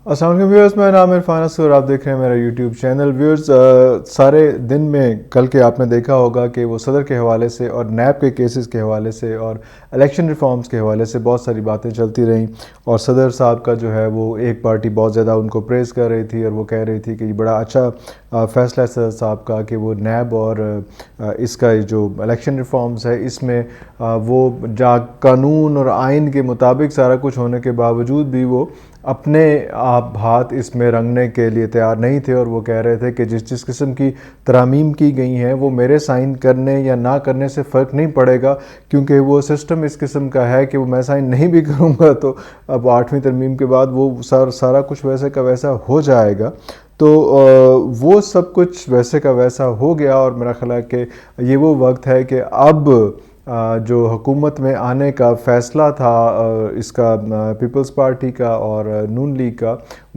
السلام علیکم ویورز، میرا نام عرفان اسد اور آپ دیکھ رہے ہیں میرا یوٹیوب چینل. ویورز، سارے دن میں کل کے آپ نے دیکھا ہوگا کہ وہ صدر کے حوالے سے اور نیب کے کیسز کے حوالے سے اور الیکشن ریفارمز کے حوالے سے بہت ساری باتیں چلتی رہیں، اور صدر صاحب کا جو ہے وہ ایک پارٹی بہت زیادہ ان کو پریز کر رہی تھی اور وہ کہہ رہی تھی کہ یہ بڑا اچھا فیصلہ ہے صدر صاحب کا کہ وہ نیب اور اس کا جو الیکشن ریفارمز ہے اس میں وہ قانون اور آئین کے مطابق سارا کچھ ہونے کے باوجود بھی وہ اپنے آپ ہاتھ اس میں رنگنے کے لیے تیار نہیں تھے، اور وہ کہہ رہے تھے کہ جس قسم کی ترامیم کی گئی ہیں وہ میرے سائن کرنے یا نہ کرنے سے فرق نہیں پڑے گا، کیونکہ وہ سسٹم اس قسم کا ہے کہ وہ میں سائن نہیں بھی کروں گا تو اب 8ویں ترمیم کے بعد وہ سارا کچھ ویسے کا ویسا ہو جائے گا. تو وہ سب کچھ ویسے کا ویسا ہو گیا، اور میرا خیال ہے کہ یہ وہ وقت ہے کہ اب جو حکومت میں آنے کا فیصلہ تھا اس کا پیپلز پارٹی کا اور نون لیگ کا،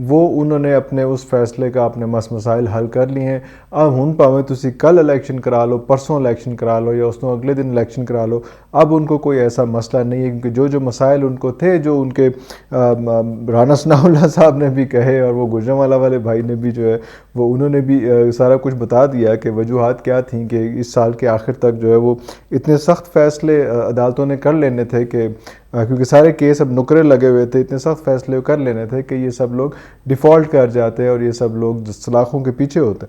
وہ انہوں نے اپنے اس فیصلے کا اپنے مسائل حل کر لیے ہیں. اب ہن پاویں تسی کل الیکشن کرا لو، پرسوں الیکشن کرا لو یا اس تو اگلے دن الیکشن کرا لو، اب ان کو کوئی ایسا مسئلہ نہیں ہے، کیونکہ جو مسائل ان کو تھے، جو ان کے رانا ثناء اللہ صاحب نے بھی کہے اور وہ گوجرانوالہ والے بھائی نے بھی جو ہے وہ انہوں نے بھی سارا کچھ بتا دیا کہ وجوہات کیا تھیں کہ اس سال کے آخر تک جو ہے وہ اتنے سخت فیصلے عدالتوں نے کر لینے تھے کہ کیونکہ سارے کیس اب نکرے لگے ہوئے تھے، اتنے سخت فیصلے کر لینے تھے کہ یہ سب لوگ ڈیفالٹ کر جاتے اور یہ سب لوگ سلاخوں کے پیچھے ہوتے.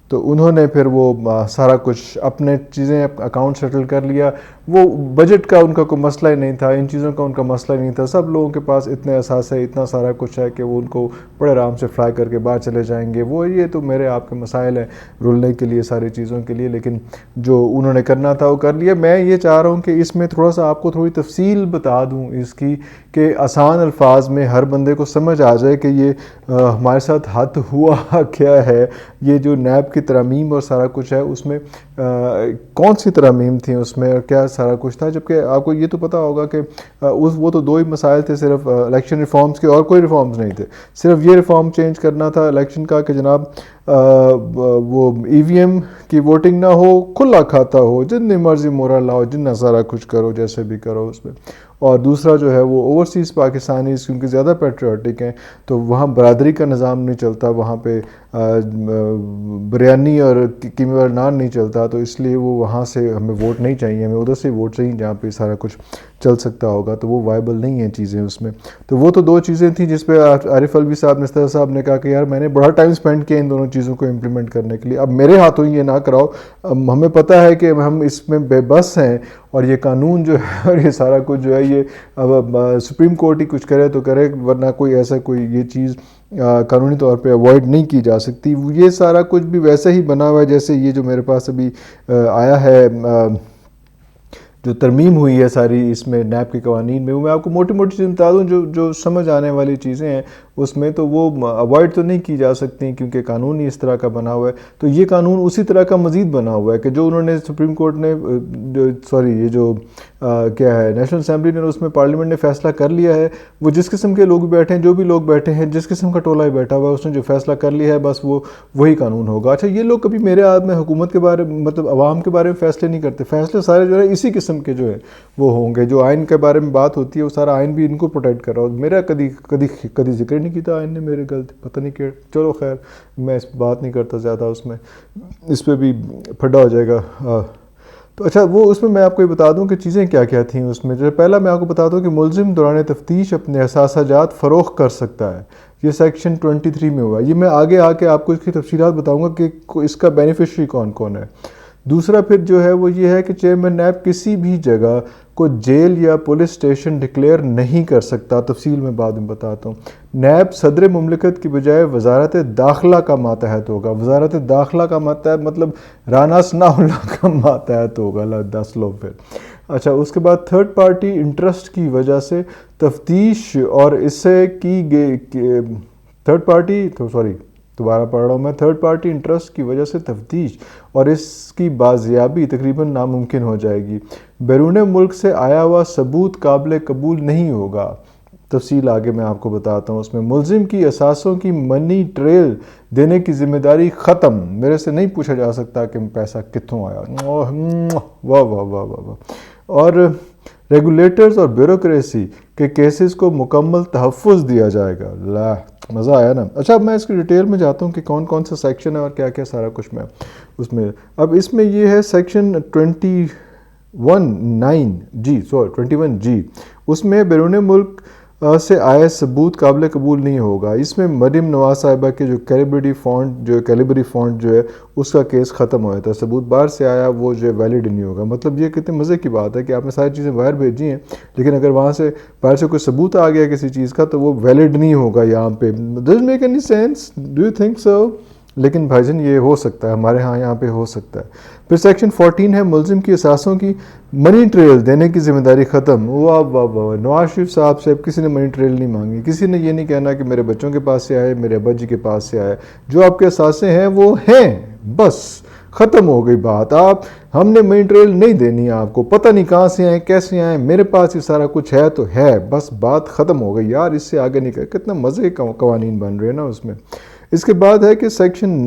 تو انہوں نے پھر وہ سارا کچھ اپنے چیزیں اکاؤنٹ سیٹل کر لیا. وہ بجٹ کا ان کا کوئی مسئلہ ہی نہیں تھا، ان چیزوں کا ان کا مسئلہ ہی نہیں تھا. سب لوگوں کے پاس اتنے اثاثے ہے، اتنا سارا کچھ ہے کہ وہ ان کو بڑے آرام سے فلائی کر کے باہر چلے جائیں گے. وہ یہ تو میرے آپ کے مسائل ہیں رولنے کے لیے، ساری چیزوں کے لیے، لیکن جو انہوں نے کرنا تھا وہ کر لیا. میں یہ چاہ رہا ہوں کہ اس میں تھوڑا سا آپ کو تھوڑی تفصیل بتا دوں اس کی، کہ آسان الفاظ میں ہر بندے کو سمجھ آ جائے کہ یہ ہمارے ساتھ حد ہوا کیا ہے. یہ جو نیب کی ترامیم اور سارا کچھ ہے اس میں کون سی ترامیم تھیں اس میں اور کیا سارا کچھ تھا، جبکہ آپ کو یہ تو پتہ ہوگا کہ وہ تو دو ہی مسائل تھے صرف الیکشن ریفارمز کے، اور کوئی ریفارمز نہیں تھے. صرف یہ ریفارم چینج کرنا تھا الیکشن کا کہ جناب وہ ای وی ایم کی ووٹنگ نہ ہو، کھلا کھاتا ہو، جتنی مرضی مورا لاؤ، جتنا سارا کچھ کرو، جیسے بھی کرو اس میں. اور دوسرا جو ہے وہ اوورسیز پاکستانیز کیونکہ زیادہ پیٹریوٹک ہیں تو وہاں برادری کا نظام نہیں چلتا، وہاں پہ بریانی اور قیمے نان نہیں چلتا، تو اس لیے وہ وہاں سے ہمیں ووٹ نہیں چاہیے، ہمیں ادھر سے ووٹ چاہیے جہاں پہ سارا کچھ چل سکتا ہوگا. تو وہ وائبل نہیں ہیں چیزیں اس میں. تو وہ تو دو چیزیں تھیں جس پہ عارف الوی صاحب نستر صاحب نے کہا کہ یار میں نے بڑا ٹائم سپینڈ کیا ان دونوں چیزوں کو امپلیمنٹ کرنے کے لیے، اب میرے ہاتھوں یہ نہ کراؤ. ہمیں پتہ ہے کہ ہم اس میں بے بس ہیں، اور یہ قانون جو ہے اور یہ سارا کچھ جو ہے یہ اب سپریم کورٹ ہی کچھ کرے تو کرے، ورنہ کوئی ایسا کوئی یہ چیز قانونی طور پہ اوائڈ نہیں کی جا سکتی. یہ سارا کچھ بھی ویسے ہی بنا ہوا ہے جیسے یہ جو میرے پاس ابھی آیا ہے جو ترمیم ہوئی ہے ساری اس میں نیب کے قوانین میں. وہ میں آپ کو موٹی موٹی چیزیں بتا دوں جو سمجھ آنے والی چیزیں ہیں اس میں، تو وہ اوائڈ تو نہیں کی جا سکتی کیونکہ قانون ہی اس طرح کا بنا ہوا ہے. تو یہ قانون اسی طرح کا مزید بنا ہوا ہے کہ جو انہوں نے سپریم کورٹ نے یہ جو کیا ہے نیشنل اسمبلی نے اس میں پارلیمنٹ نے فیصلہ کر لیا ہے، وہ جس قسم کے لوگ بیٹھے ہیں، جو بھی لوگ بیٹھے ہیں، جس قسم کا ٹولہ ہی بیٹھا ہوا ہے، اس نے جو فیصلہ کر لیا ہے بس وہی قانون ہوگا. اچھا، یہ لوگ کبھی میرے ہاتھ میں حکومت کے بارے مطلب عوام کے بارے میں فیصلے نہیں کرتے، فیصلے سارے جو ہے اسی قسم کے جو ہے وہ ہوں گے. جو آئین کے بارے میں بات ہوتی ہے وہ سارا آئین بھی ان کو پروٹیکٹ کر رہا ہوں. میرا کدی ذکر نہیں کیا آئین نے میرے غلط، پتہ نہیں کہ چلو خیر میں اس پہ بات نہیں کرتا زیادہ، اس میں اس پہ بھی پھڈا ہو جائے گا. تو اچھا، وہ اس میں آپ کو یہ بتا دوں کہ چیزیں کیا کیا تھیں اس میں. جو پہلا میں آپ کو بتا دوں کہ ملزم دوران تفتیش اپنے اثاثہ جات فروخت کر سکتا ہے، یہ سیکشن 23 میں ہوا. یہ میں آگے آ کے آپ کو اس کی تفصیلات بتاؤں گا کہ اس کا بینیفیشری کون کون ہے. دوسرا پھر جو ہے وہ یہ ہے کہ چیئرمین نیب کسی بھی جگہ کو جیل یا پولیس اسٹیشن ڈکلیئر نہیں کر سکتا. تفصیل میں بعد میں بتاتا ہوں. نیب صدر مملکت کی بجائے وزارت داخلہ کا ماتحت ہوگا. وزارت داخلہ کا ماتحت مطلب رانا ثناء اللہ کا ماتحت ہوگا. 10 لوگ پھر. اچھا، اس کے بعد تھرڈ پارٹی انٹرسٹ کی وجہ سے تفتیش اور اس سے کی گئی تھرڈ پارٹی انٹرسٹ کی وجہ سے تفتیش اور اس کی بازیابی تقریباً ناممکن ہو جائے گی. بیرون ملک سے آیا ہوا ثبوت قابل قبول نہیں ہوگا. تفصیل آگے میں آپ کو بتاتا ہوں. اس میں ملزم کی اثاثوں کی منی ٹریل دینے کی ذمہ داری ختم. میرے سے نہیں پوچھا جا سکتا کہ پیسہ کتوں آیا. واہ واہ واہ واہ. اور ریگولیٹرز اور بیوروکریسی کے کیسز کو مکمل تحفظ دیا جائے گا. مزہ آیا نا. اچھا اب میں اس کی ڈیٹیل میں جاتا ہوں کہ کون کون سا سیکشن ہے اور کیا کیا سارا کچھ میں اس میں. اب اس میں یہ ہے سیکشن 21(9)G اس میں بیرون ملک سے آئے ثبوت قابل قبول نہیں ہوگا. اس میں مریم نواز صاحبہ کے جو کیلیبری فونٹ جو ہے اس کا کیس ختم ہوا تھا. ثبوت باہر سے آیا وہ جو ہے ویلڈ نہیں ہوگا. مطلب یہ کتنے مزے کی بات ہے کہ آپ نے ساری چیزیں باہر بھیجی ہیں لیکن اگر وہاں سے باہر سے کوئی ثبوت آ گیا کسی چیز کا تو وہ ویلڈ نہیں ہوگا یہاں پہ. Doesn't make any sense. Do you think so? لیکن بھائی جان یہ ہو سکتا ہے ہمارے ہاں یہاں پہ ہو سکتا ہے. پھر سیکشن 14 ہے ملزم کی اثاثوں کی منی ٹریل دینے کی ذمہ داری ختم. واہ واہ واہ. نواز شریف صاحب سے اب کسی نے منی ٹریل نہیں مانگی. کسی نے یہ نہیں کہنا کہ میرے بچوں کے پاس سے آئے میرے ابا جی کے پاس سے آئے. جو آپ کے اثاثے ہیں وہ ہیں بس ختم ہو گئی بات. ہم نے منی ٹریل نہیں دینی آپ کو. پتہ نہیں کہاں سے آئے کیسے آئے میرے پاس یہ سارا کچھ ہے تو ہے بس بات ختم ہو گئی یار. اس سے آگے نہیں کر. کتنا مزے کے قوانین بن رہے ہیں نا اس میں. اس کے بعد ہے کہ سیکشن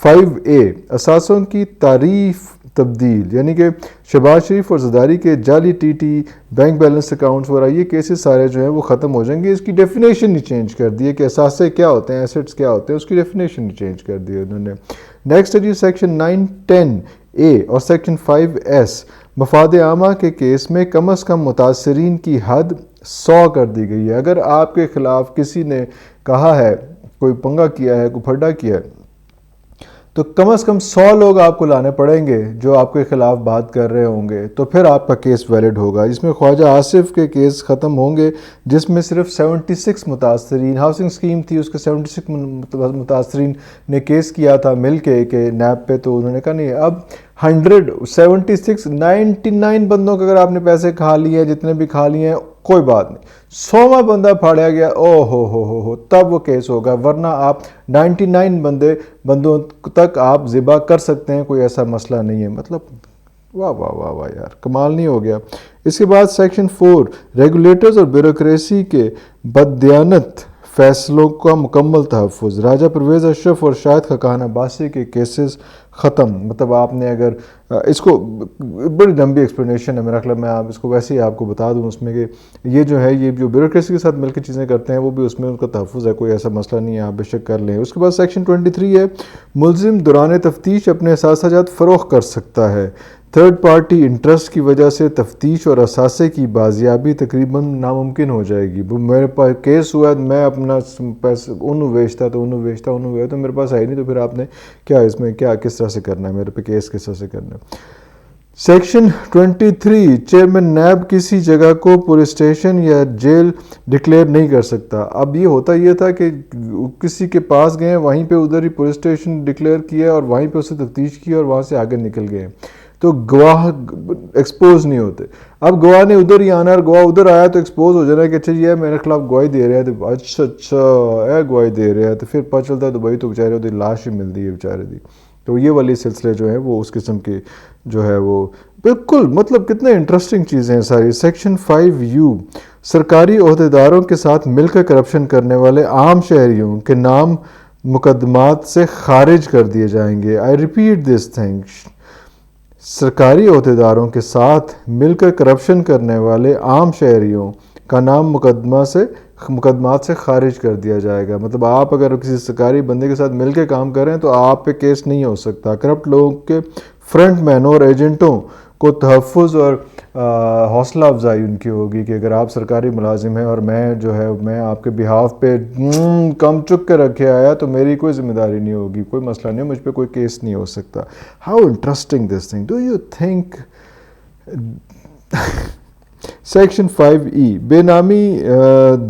5A اثاثوں کی تعریف تبدیل یعنی کہ شہباز شریف اور زرداری کے جعلی T T bank balance accounts وغیرہ یہ کیسز سارے جو ہیں وہ ختم ہو جائیں گے. اس کی ڈیفینیشن ہی چینج کر دی ہے کہ اثاثے کیا ہوتے ہیں ایسٹس کیا ہوتے ہیں اس کی ڈیفینیشن ہی چینج کر دی ہے انہوں نے. نیکسٹ ہے جی سیکشن 9(10)A اور سیکشن 5S مفاد عامہ کے کیس میں کم از کم متاثرین کی حد 100 کر دی گئی ہے. اگر آپ کے خلاف کسی نے کہا ہے کوئی پنگا کیا ہے کوئی پھڈا کیا ہے تو کم از کم 100 لوگ آپ کو لانے پڑیں گے جو آپ کے خلاف بات کر رہے ہوں گے تو پھر آپ کا کیس ویلڈ ہوگا. اس میں خواجہ آصف کے کیس ختم ہوں گے جس میں صرف 76 متاثرین ہاؤسنگ اسکیم تھی اس کے 76 متاثرین نے کیس کیا تھا مل کے کہ نیب پہ. تو انہوں نے کہا نہیں اب 99 بندوں کے اگر آپ نے پیسے کھا لیے ہیں جتنے بھی کھا لیے ہیں کوئی بات نہیں. 100واں بندہ پھاڑیا گیا او ہو تب وہ کیس ہوگا. ورنہ آپ 99 بندوں تک آپ ذبح کر سکتے ہیں کوئی ایسا مسئلہ نہیں ہے. مطلب واہ واہ واہ واہ یار کمال نہیں ہو گیا. اس کے بعد سیکشن 4 ریگولیٹرز اور بیوروکریسی کے بددیانت فیصلوں کا مکمل تحفظ. راجہ پرویز اشرف اور شاہد خاقان عباسی کے کیسز ختم. مطلب آپ نے اگر اس کو بڑی لمبی ایکسپلینیشن ہے میرا خیال میں آپ اس کو ویسے ہی آپ کو بتا دوں اس میں کہ یہ جو ہے یہ جو بیوروکریسی کے ساتھ مل کے چیزیں کرتے ہیں وہ بھی اس میں ان کا تحفظ ہے. کوئی ایسا مسئلہ نہیں ہے آپ بے شک کر لیں. اس کے بعد سیکشن 23 ہے ملزم دوران تفتیش اپنے اثاثہ جات فروخت کر سکتا ہے. تھرڈ پارٹی انٹرسٹ کی وجہ سے تفتیش اور اثاثے کی بازیابی تقریباً ناممکن ہو جائے گی. میرے پاس کیس ہوا ہے میں اپنا پیسے انہوں بیچتا تو میرے پاس ہے نہیں تو پھر آپ نے کیا اس میں کیا کس طرح سے کرنا ہے میرے پہ کیس کس طرح سے کرنا ہے. سیکشن 23 چیئرمین نیب کسی جگہ کو پولیس اسٹیشن یا جیل ڈکلیئر نہیں کر سکتا. اب یہ ہوتا یہ تھا کہ کسی کے پاس گئے وہیں پہ ادھر ہی پولیس اسٹیشن ڈکلیئر کیا اور وہیں پہ اسے تفتیش کی اور وہاں سے آگے نکل گئے تو گواہ ایکسپوز نہیں ہوتے. اب گواہ نے ادھر ہی آنا اور گواہ ادھر آیا تو ایکسپوز ہو جانا کہ اچھا یہ میرے خلاف گواہی دے رہا ہے تو اچھا گواہی دے رہا ہے تو پھر پتہ چلتا ہے تو بھائی تو بیچارے ہوتی لاش ہی ملتی ہے بیچارے دی. تو یہ والی سلسلے جو ہیں وہ اس قسم کے جو ہے وہ بالکل مطلب کتنے انٹرسٹنگ چیزیں ہیں ساری. سیکشن 5U سرکاری عہدیداروں کے ساتھ مل کر کرپشن کرنے والے عام شہریوں کے نام مقدمات سے خارج کر دیے جائیں گے. I repeat this thing. سرکاری عہدیداروں کے ساتھ مل کر کرپشن کرنے والے عام شہریوں کا نام مقدمات سے خارج کر دیا جائے گا. مطلب آپ اگر کسی سرکاری بندے کے ساتھ مل کے کام کریں تو آپ پہ کیس نہیں ہو سکتا. کرپٹ لوگوں کے فرنٹ مینوں اور ایجنٹوں کو تحفظ اور حوصلہ افزائی ان کی ہوگی کہ اگر آپ سرکاری ملازم ہیں اور میں آپ کے بہاف پہ کم چک کے رکھے آیا تو میری کوئی ذمہ داری نہیں ہوگی کوئی مسئلہ نہیں مجھ پہ کوئی کیس نہیں ہو سکتا. How interesting this thing. Do you think. Section 5E بے نامی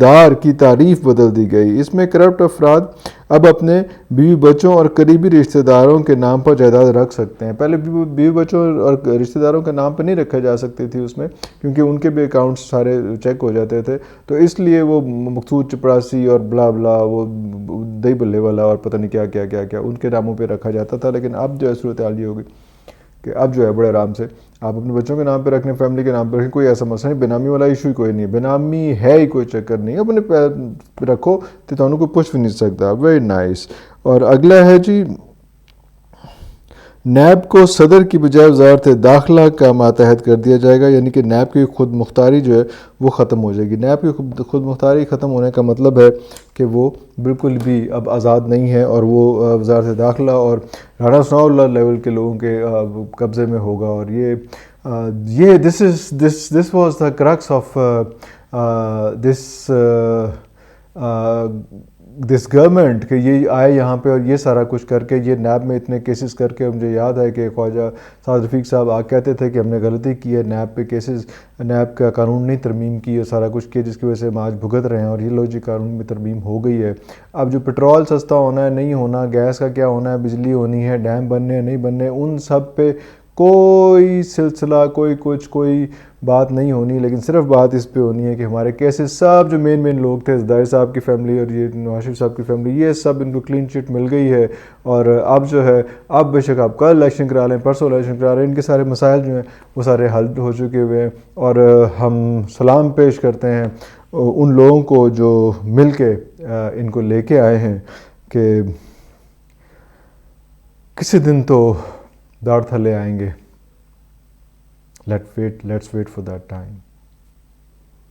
دار کی تعریف بدل دی گئی. اس میں کرپٹ افراد اب اپنے بیوی بچوں اور قریبی رشتہ داروں کے نام پر جائیداد رکھ سکتے ہیں. پہلے بیوی بچوں اور رشتہ داروں کے نام پہ نہیں رکھا جا سکتی تھی اس میں کیونکہ ان کے بھی اکاؤنٹس سارے چیک ہو جاتے تھے تو اس لیے وہ مقصود چپڑاسی اور بلا بلا وہ دہی بلے والا اور پتہ نہیں کیا ان کے ناموں پہ رکھا جاتا تھا. لیکن اب جو ہے صورتحال یہ ہوگی کہ اب جو ہے بڑے آرام سے آپ اپنے بچوں کے نام پہ رکھنے فیملی کے نام پہ رکھیں کوئی ایسا مسئلہ نہیں. بینامی والا ایشو ہی کوئی نہیں ہے. بینامی ہے ہی کوئی چکر نہیں. اپنے پہ رکھو تو تمہیں کوئی پوچھ بھی نہیں سکتا. Very nice. اور اگلا ہے جی نیب کو صدر کی بجائے وزارت داخلہ کا ماتحت کر دیا جائے گا، یعنی کہ نیب کی خود مختاری جو ہے وہ ختم ہو جائے گی۔ نیب کی خود مختاری ختم ہونے کا مطلب ہے کہ وہ بالکل بھی اب آزاد نہیں ہے، اور وہ وزارت داخلہ اور رانا ثناء اللہ لیول کے لوگوں کے قبضے میں ہوگا۔ اور یہ this was the crux of this government, کہ یہ آئے یہاں پہ اور یہ سارا کچھ کر کے، یہ نیب میں اتنے کیسز کر کے، مجھے یاد ہے کہ خواجہ سعد رفیق صاحب کہتے تھے کہ ہم نے غلطی کی ہے، نیب پہ کیسز، نیب کا قانون نہیں ترمیم کی اور سارا کچھ کیا، جس کی وجہ سے ہم آج بھگت رہے ہیں۔ اور یہ لو جی قانون میں ترمیم ہو گئی ہے۔ اب جو پٹرول سستا ہونا ہے نہیں ہونا، گیس کا کیا ہونا ہے، بجلی ہونی ہے، ڈیم بننے ہیں نہیں بننے، ان سب پہ کوئی سلسلہ، کوئی بات نہیں ہونی، لیکن صرف بات اس پہ ہونی ہے کہ ہمارے کیسز سب جو مین لوگ تھے، زداری صاحب کی فیملی اور یہ نواز شریف صاحب کی فیملی، یہ سب ان کو کلین چٹ مل گئی ہے۔ اور اب جو ہے، اب بے شک آپ کل الیکشن کرا لیں، پرسوں الیکشن کرا لیں، ان کے سارے مسائل جو ہیں وہ سارے حل ہو چکے ہوئے ہیں۔ اور ہم سلام پیش کرتے ہیں ان لوگوں کو جو مل کے ان کو لے کے آئے ہیں کہ کسی دن تو داڑھ تھلے آئیں گے۔ Let's wait for that time.